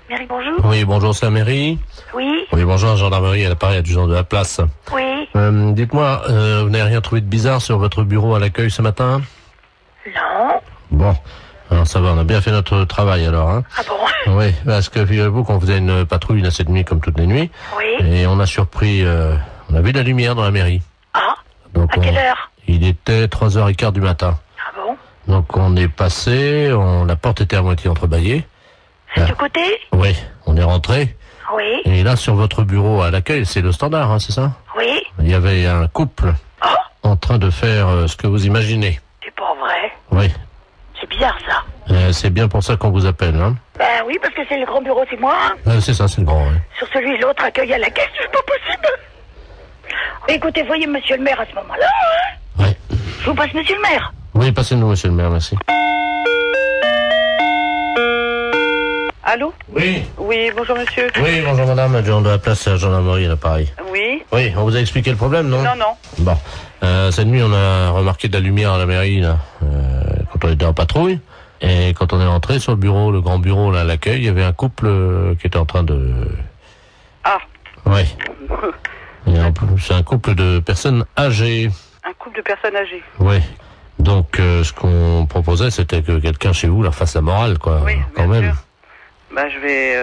Mairie, bonjour. Oui, bonjour, c'est la mairie. Oui. Oui, bonjour, gendarmerie, à l'appareil adjudant de la place. Oui. Dites-moi, vous n'avez rien trouvé de bizarre sur votre bureau à l'accueil ce matin? Non. Bon, alors ça va, on a bien fait notre travail alors, hein. Ah bon? Oui, parce que figurez-vous qu'on faisait une patrouille là cette nuit comme toutes les nuits. Oui. Et on a surpris, on a vu la lumière dans la mairie. Ah. Donc À quelle heure? Il était 3h15 du matin. Ah bon? Donc on est passé, la porte était à moitié entrebâillée. C'est du côté? Oui, on est rentré. Oui. Et là, sur votre bureau à l'accueil, c'est le standard, hein, c'est ça? Oui. Il y avait un couple en train de faire ce que vous imaginez. C'est pas vrai. Oui. C'est bizarre ça. C'est bien pour ça qu'on vous appelle, hein. Ben oui, parce que c'est le grand bureau, c'est moi. C'est ça, c'est le grand, oui. Sur celui de l'autre, accueil à la caisse, c'est pas possible. Écoutez, voyez monsieur le maire à ce moment-là. Hein. Oui. Je vous passe monsieur le maire. Oui, passez-nous, monsieur le maire, merci. Allô? Oui. Oui, bonjour monsieur. Oui, bonjour madame, adjudant de la place à la gendarmerie à l'appareil. Oui. Oui, on vous a expliqué le problème, non? Non, non. Bon. Cette nuit, on a remarqué de la lumière à la mairie, là, quand on était en patrouille. Et quand on est rentré sur le bureau, le grand bureau, là, à l'accueil, il y avait un couple qui était en train de... Ah. Oui. C'est un couple de personnes âgées. Un couple de personnes âgées. Oui. Donc, ce qu'on proposait, c'était que quelqu'un chez vous leur fasse la morale, quoi. Oui, quand bien même. sûr. Bah, je vais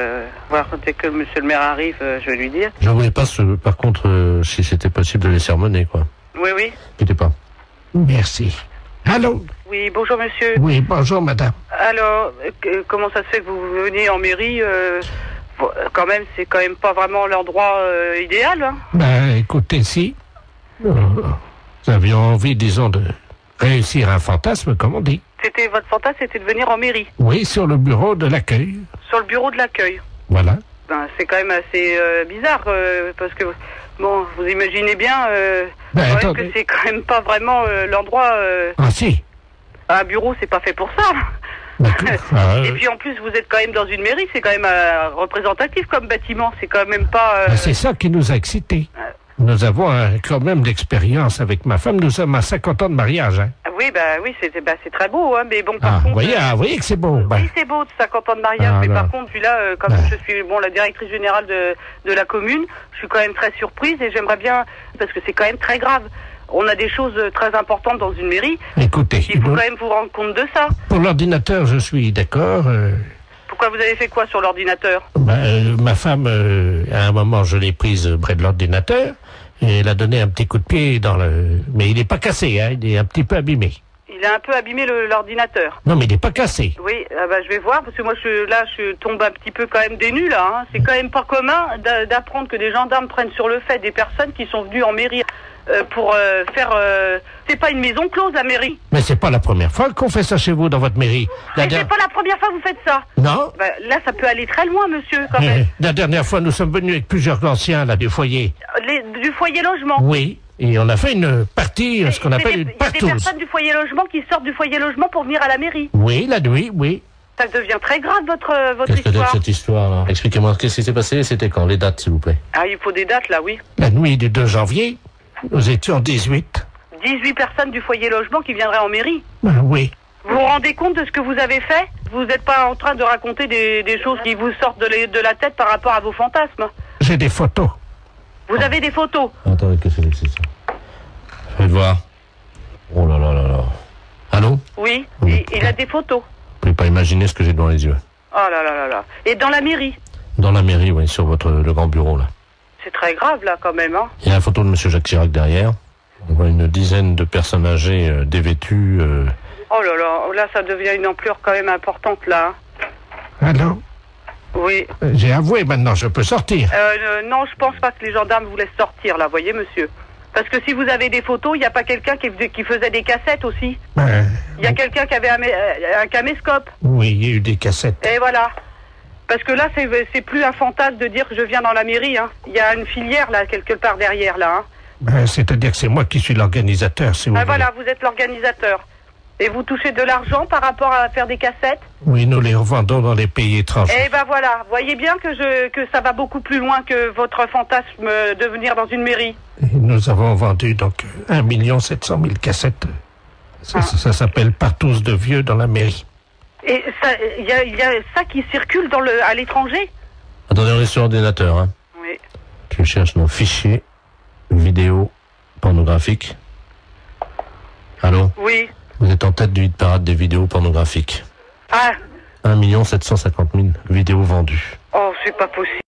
voir dès que monsieur le maire arrive, je vais lui dire. Je voulais pas, par contre, si c'était possible de les sermonner, quoi. Oui, oui. Quittez pas. Merci. Allô? Oui, bonjour monsieur. Oui, bonjour madame. Alors, comment ça se fait que vous venez en mairie quand même, c'est quand même pas vraiment l'endroit idéal, hein? Ben, écoutez, si nous avions envie, disons, de réussir un fantasme, comme on dit. C'était votre fantasme, c'était de venir en mairie, Oui, sur le bureau de l'accueil. sur le bureau de l'accueil. Voilà. Ben, c'est quand même assez bizarre, parce que, bon, vous imaginez bien Ben, quand même attendez. que c'est quand même pas vraiment l'endroit... Ah si. un bureau, c'est pas fait pour ça. D'accord. Ah, Et puis en plus, vous êtes quand même dans une mairie, c'est quand même représentatif comme bâtiment, c'est quand même pas... c'est ça qui nous a excités. Nous avons quand même d'expérience avec ma femme. Nous sommes à 50 ans de mariage. Hein. Oui, c'est très beau, hein, mais bon, par contre... Vous voyez que c'est beau. Ben, Oui, c'est beau, 50 ans de mariage, mais alors. par contre, puis là, comme je suis la directrice générale de la commune, je suis quand même très surprise et j'aimerais bien, parce que c'est quand même très grave. On a des choses très importantes dans une mairie. écoutez, Il faut quand même vous rendre compte de ça. pour l'ordinateur, je suis d'accord. Pourquoi vous avez fait quoi sur l'ordinateur? Ma femme, à un moment, je l'ai prise près de l'ordinateur et elle a donné un petit coup de pied dans le... Mais il n'est pas cassé, hein, il est un petit peu abîmé. Il a un peu abîmé l'ordinateur. Non, mais il n'est pas cassé. Oui, je vais voir, parce que moi, je tombe un petit peu quand même des nues, là. Hein. C'est quand même pas commun d'apprendre que des gendarmes prennent sur le fait des personnes qui sont venues en mairie pour faire... c'est pas une maison close, la mairie. Mais c'est pas la première fois qu'on fait ça chez vous, dans votre mairie. Mais c'est pas la première fois que vous faites ça. Non. Là, ça peut aller très loin, monsieur, quand même. La dernière fois, nous sommes venus avec plusieurs anciens, là, du foyer. Du foyer logement. Oui. Et on a fait une partie, ce qu'on appelle une Il y a des partouze. personnes du foyer logement qui sortent du foyer logement pour venir à la mairie. Oui, la nuit, oui. Ça devient très grave, votre Qu'est-ce que c'est que histoire. cette histoire, là? Expliquez-moi, qu'est-ce qui s'est passé? C'était quand? Les dates, s'il vous plaît. Ah, il faut des dates, là, oui. La nuit du 2 janvier, nous étions 18. 18 personnes du foyer logement qui viendraient en mairie. Oui. Vous vous rendez compte de ce que vous avez fait? Vous n'êtes pas en train de raconter des choses qui vous sortent de la tête par rapport à vos fantasmes. J'ai des photos. Vous avez des photos. Attendez, qu'est-ce que c'est ça? Faites voir. Oh là là là là. Allô? Oui, Oui. il a des photos. Vous pouvez pas imaginer ce que j'ai devant les yeux. Oh là là là là. Et dans la mairie? Dans la mairie, oui, sur le grand bureau, là. C'est très grave, là, quand même, hein. Il y a la photo de monsieur Jacques Chirac derrière. On voit une dizaine de personnes âgées, dévêtues. Oh là là, là, ça devient une ampleur quand même importante, là. Allô? Oui. J'ai avoué, maintenant, je peux sortir. Non, je pense pas que les gendarmes vous laissent sortir, là, voyez, monsieur. Parce que si vous avez des photos, il n'y a pas quelqu'un qui faisait des cassettes aussi. Il y a quelqu'un qui avait un caméscope. Oui, il y a eu des cassettes. Et voilà. Parce que là, c'est plus un fantasme de dire que je viens dans la mairie. Hein. Il y a une filière, là, quelque part derrière, là. Hein. C'est-à-dire que c'est moi qui suis l'organisateur, si vous voulez. Voilà, vous êtes l'organisateur. Et vous touchez de l'argent par rapport à faire des cassettes? Oui, nous les revendons dans les pays étrangers. Eh ben voilà, voyez bien que ça va beaucoup plus loin que votre fantasme de venir dans une mairie. Et nous avons vendu donc 1 700 000 cassettes. Ça s'appelle partouze de vieux dans la mairie. Et il y a ça qui circule à l'étranger? Attendez, on est sur ordinateur, hein. Oui. Tu cherches nos fichiers vidéo pornographiques. Allô? Oui. Vous êtes en tête du hit parade des vidéos pornographiques. Ah. 1 750 000 vidéos vendues. Oh, c'est pas possible.